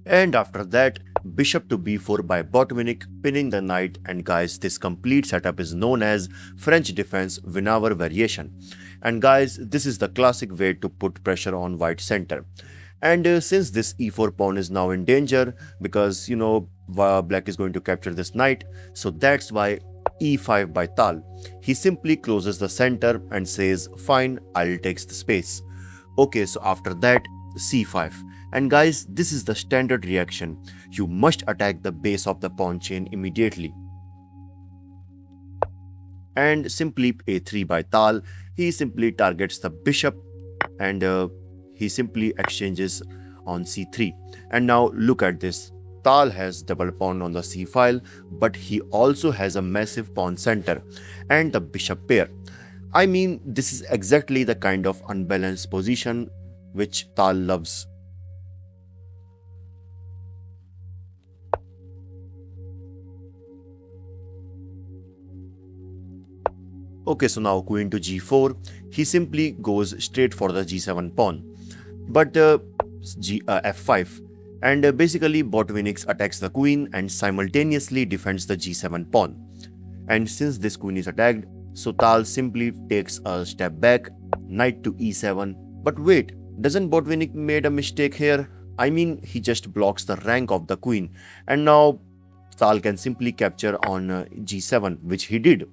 And after that, bishop to b4 by Botvinnik, pinning the knight. And guys, this complete setup is known as French defense Winawer variation. And guys, this is the classic way to put pressure on white center. And since this e4 pawn is now in danger, because black is going to capture this knight, so that's why e5 by Tal. He simply closes the center and says, fine, I'll take the space. Okay, so after that, c5. And guys, this is the standard reaction. You must attack the base of the pawn chain immediately. And simply a3 by Tal. He simply targets the bishop and he simply exchanges on c3. And now look at this. Tal has double pawn on the c file, but he also has a massive pawn center and the bishop pair. I mean, this is exactly the kind of unbalanced position which Tal loves. Okay, so now queen to g4. He simply goes straight for the g7 pawn. But f5. And basically, Botvinnik attacks the queen and simultaneously defends the g7 pawn. And since this queen is attacked, so Tal simply takes a step back, knight to e7. But wait, doesn't Botvinnik made a mistake here? I mean, he just blocks the rank of the queen. And now Tal can simply capture on g7, which he did.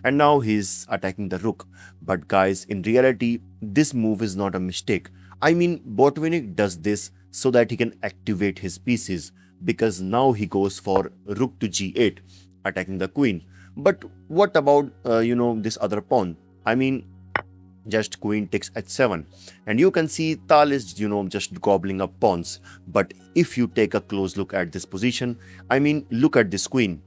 And now he's attacking the rook. But guys, in reality, this move is not a mistake. I mean, Botvinnik does this so that he can activate his pieces, because now he goes for rook to g8, attacking the queen. But what about, this other pawn? I mean, just queen takes h7. And you can see Tal is, just gobbling up pawns. But if you take a close look at this position, I mean, look at this queen.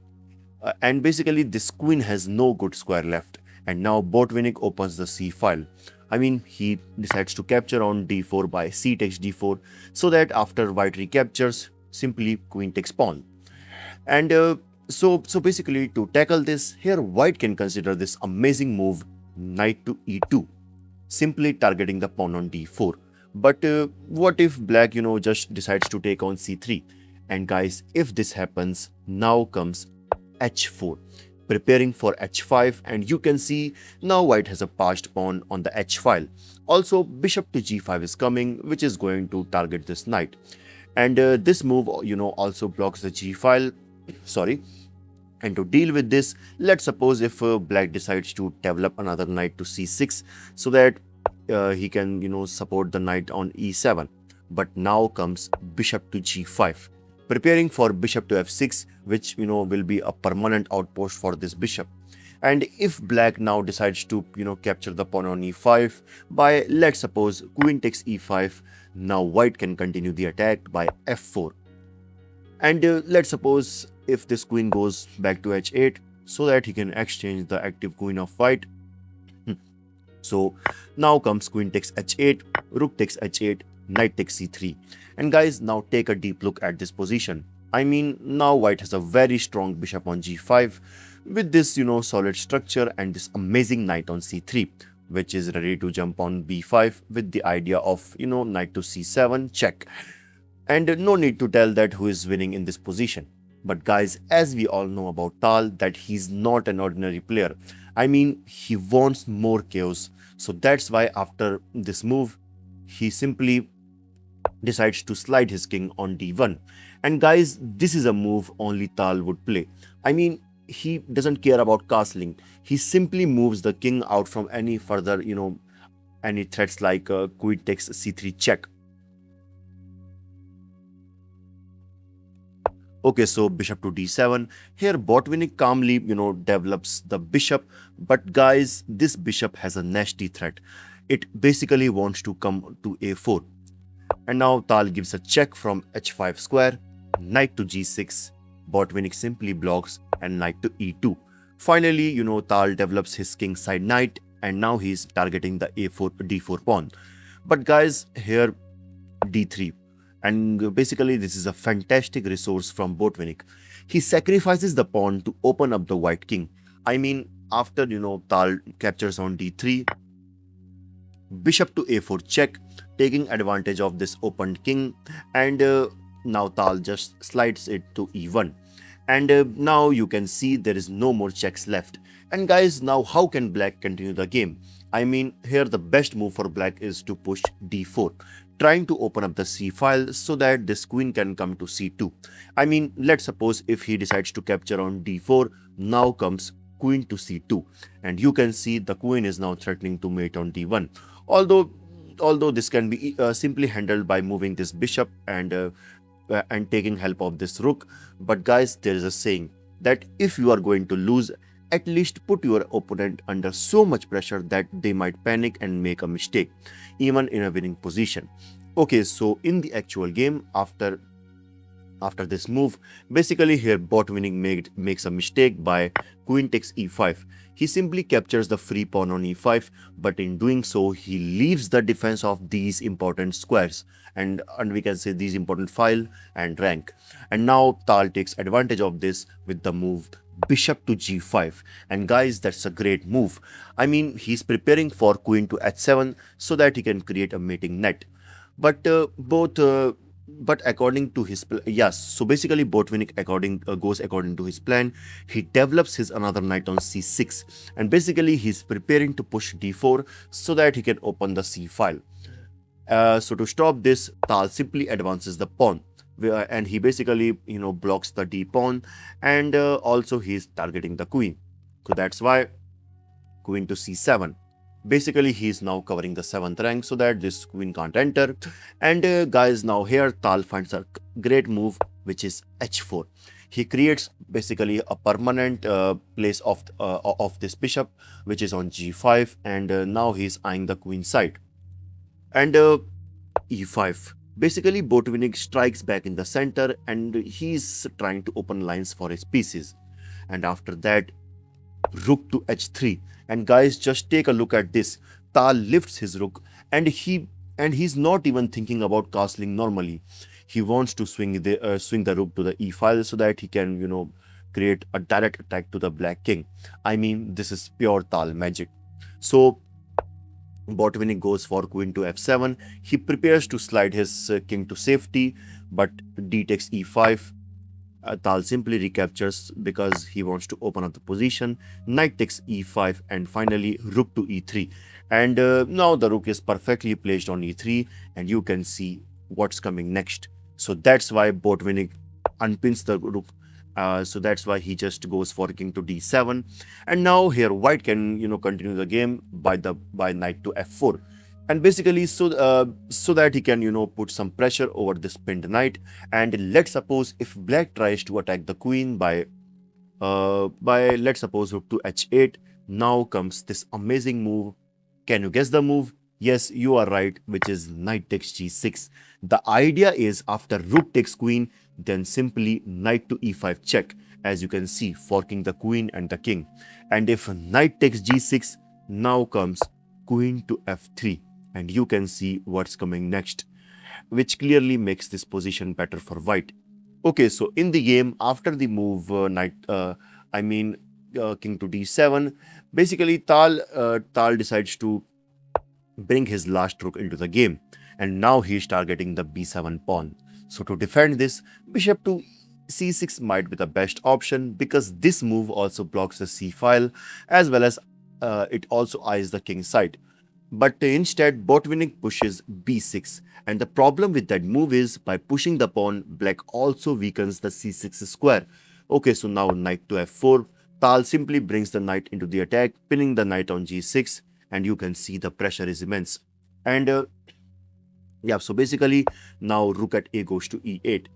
And basically, this queen has no good square left. And now Botvinnik opens the c file. I mean, he decides to capture on d4 by c takes d4, so that after white recaptures, simply queen takes pawn. And so basically, to tackle this, here white can consider this amazing move, knight to e2, simply targeting the pawn on d4. But what if black, just decides to take on c3? And guys, if this happens, now comes h4, preparing for h5, and you can see now white has a passed pawn on the h file. Also, bishop to g5 is coming, which is going to target this knight. And this move, also blocks the g file. Sorry. And to deal with this, let's suppose if black decides to develop another knight to c6, so that he can, support the knight on e7. But now comes bishop to g5, preparing for bishop to f6, which will be a permanent outpost for this bishop. And if black now decides to capture the pawn on e5 by, let's suppose, queen takes e5, now white can continue the attack by f4. And let's suppose if this queen goes back to h8, so that he can exchange the active queen of white. So now comes queen takes h8, rook takes h8, knight takes c3. And guys, now take a deep look at this position. I mean, now white has a very strong bishop on g5 with this, solid structure and this amazing knight on c3, which is ready to jump on b5 with the idea of, knight to c7 check. And no need to tell that who is winning in this position. But guys, as we all know about Tal, that he's not an ordinary player. I mean, he wants more chaos. So that's why after this move, he simply decides to slide his king on d1. And guys, this is a move only Tal would play. I mean, he doesn't care about castling. He simply moves the king out from any further, any threats like queen takes c3 check. Okay, so bishop to d7. Here Botvinnik calmly, develops the bishop. But guys, this bishop has a nasty threat. It basically wants to come to a4. And now Tal gives a check from h5 square, knight to g6. Botvinnik simply blocks and knight to e2. Finally, Tal develops his king side knight, and now he's targeting the a4 d4 pawn. But guys, here d3. And basically, this is a fantastic resource from Botvinnik. He sacrifices the pawn to open up the white king. I mean, after, Tal captures on d3, bishop to a4 check, taking advantage of this opened king. And Now Tal just slides it to e1. And now you can see there is no more checks left. And guys, now how can black continue the game? I mean, here the best move for black is to push d4, trying to open up the c file so that this queen can come to c2. I mean, let's suppose if he decides to capture on d4, now comes queen to c2, and you can see the queen is now threatening to mate on d1. Although this can be simply handled by moving this bishop and taking help of this rook. But guys, there is a saying that if you are going to lose, at least put your opponent under so much pressure that they might panic and make a mistake, even in a winning position. Okay, so in the actual game, after this move, basically here Botvinnik makes a mistake by queen takes e5. He simply captures the free pawn on e5, but in doing so, he leaves the defense of these important squares, and we can say these important file and rank. And now Tal takes advantage of this with the move bishop to g5. And guys, that's a great move. I mean, he's preparing for queen to h7 so that he can create a mating net. But both but according to his yes, so basically Botvinnik goes according to his plan. He develops his another knight on c6, and basically he's preparing to push d4 so that he can open the c file. So to stop this, Tal simply advances the pawn, and he basically blocks the d pawn, and also he's targeting the queen. So that's why queen to c7. Basically, he is now covering the 7th rank so that this queen can't enter. And guys, now here Tal finds a great move, which is h4. He creates basically a permanent place of this bishop, which is on g5, and now he's eyeing the queen side. And e5. Basically, Botvinnik strikes back in the center, and he's trying to open lines for his pieces. And after that, rook to h3. And guys, just take a look at this. Tal lifts his rook, and he's not even thinking about castling normally. He wants to swing the rook to the e file so that he can create a direct attack to the black king. I mean, this is pure Tal magic. So Botvinnik goes for queen to f7. He prepares to slide his king to safety, but d takes e5. Tal simply recaptures because he wants to open up the position. Knight takes e5, and finally rook to e3. And now the rook is perfectly placed on e3, and you can see what's coming next. So that's why Botvinnik unpins the rook. So that's why he just goes for king to d7. And now here white can continue the game by knight to f4. And basically so that he can put some pressure over this pinned knight. And let's suppose if black tries to attack the queen by let's suppose rook to h8, now comes this amazing move. Can you guess the move? Yes, you are right, which is knight takes g6. The idea is after rook takes queen, then simply knight to e5 check, as you can see, forking the queen and the king. And if knight takes g6, now comes queen to f3. And you can see what's coming next, which clearly makes this position better for white. Okay, so in the game, after the move king to d7, basically Tal decides to bring his last rook into the game, and now he is targeting the b7 pawn. So to defend this, bishop to c6 might be the best option because this move also blocks the c file, as well as it also eyes the king side. But instead, Botvinnik pushes b6, and the problem with that move is by pushing the pawn, black also weakens the c6 square. Okay, so now knight to f4. Tal simply brings the knight into the attack, pinning the knight on g6, and you can see the pressure is immense. And yeah, so basically now rook at a goes to e8.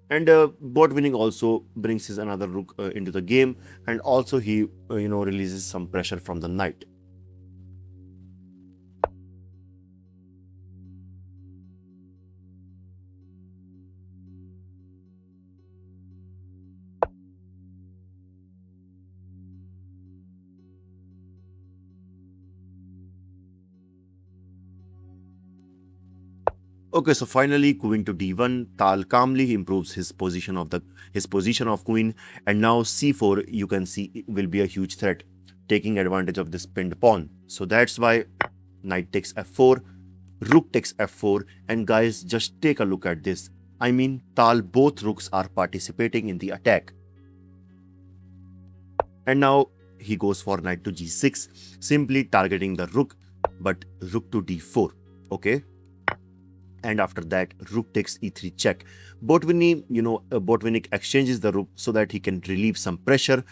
And Botvinnik also brings his another rook into the game, and also he releases some pressure from the knight. Okay, so finally queen to d1. Tal calmly improves his position of queen, and now c4 you can see will be a huge threat, taking advantage of this pinned pawn. So that's why knight takes f4, rook takes f4, and guys, just take a look at this. I mean, Tal, both rooks are participating in the attack. And now he goes for knight to g6, simply targeting the rook, but rook to d4. Okay. And after that, rook takes e3 check. Botvinnik exchanges the rook so that he can relieve some pressure.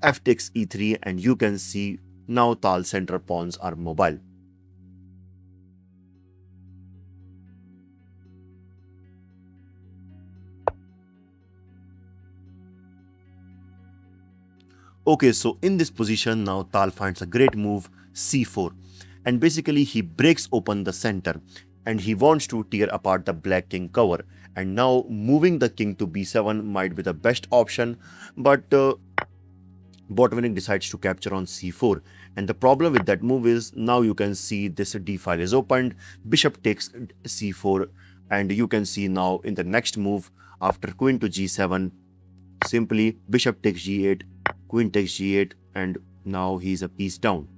F takes e3, and you can see now Tal's center pawns are mobile. Okay, so in this position, now Tal finds a great move, c4. And basically, he breaks open the center and he wants to tear apart the black king cover. And now moving the king to b7 might be the best option, but Botvinnik decides to capture on c4. And the problem with that move is now you can see this d file is opened, bishop takes c4, and you can see now in the next move after queen to g7, simply bishop takes g8, queen takes g8, and now he's a piece down.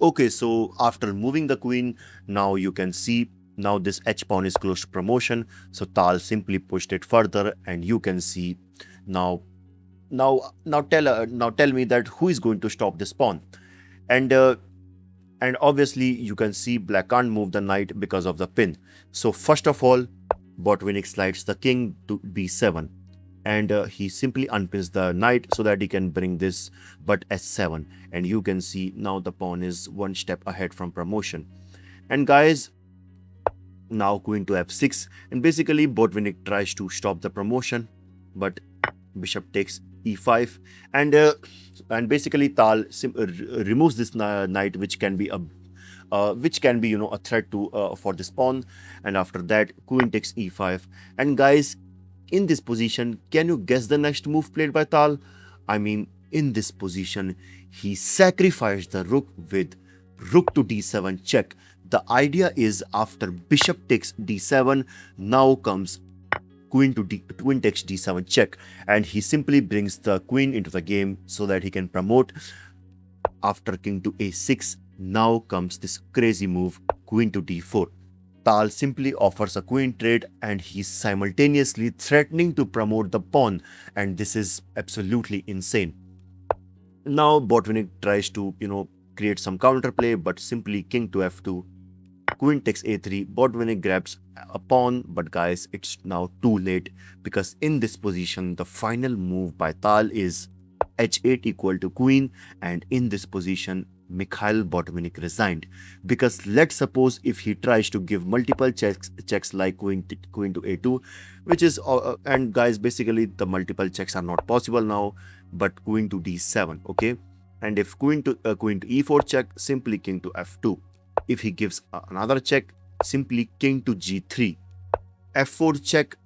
Okay, so after moving the queen, now you can see now this h pawn is close to promotion. So Tal simply pushed it further, and you can see now now tell me that who is going to stop this pawn. And uh, and obviously you can see black can't move the knight because of the pin. So first of all, Botvinnik slides the king to b7, and he simply unpins the knight so that he can bring this but s7, and you can see now the pawn is one step ahead from promotion. And guys, now queen to f6, and basically Botvinnik tries to stop the promotion, but bishop takes e5, and basically Tal removes this knight, which can be a a threat to for this pawn. And after that, queen takes e5. And guys, in this position, can you guess the next move played by Tal? I mean, in this position, he sacrificed the rook with rook to d7 check. The idea is after bishop takes d7, now comes queen takes d7 check, and he simply brings the queen into the game so that he can promote. After king to a6, now comes this crazy move, queen to d4. Tal simply offers a queen trade, and he's simultaneously threatening to promote the pawn, and this is absolutely insane. Now Botvinnik tries to create some counterplay, but simply king to f2, queen takes a3, Botvinnik grabs a pawn, but guys, it's now too late, because in this position the final move by Tal is h8 equal to queen, and in this position Mikhail Botvinnik resigned. Because let's suppose if he tries to give multiple checks like queen to a2, which is and guys, basically the multiple checks are not possible now, but queen to d7, okay. And if queen to e4 check, simply king to f2. If he gives another check, simply king to g3, f4 check,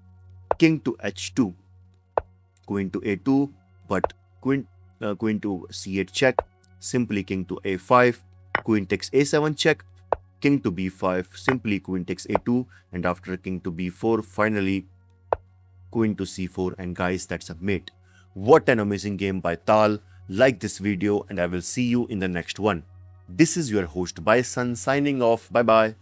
king to h2, queen to a2, but queen to c8 check, simply king to a5, queen takes a7 check, king to b5, simply queen takes a2, and after king to b4, finally queen to c4. And guys, that's a mate. What an amazing game by Tal. Like this video, and I will see you in the next one. This is your host Bison signing off. Bye bye.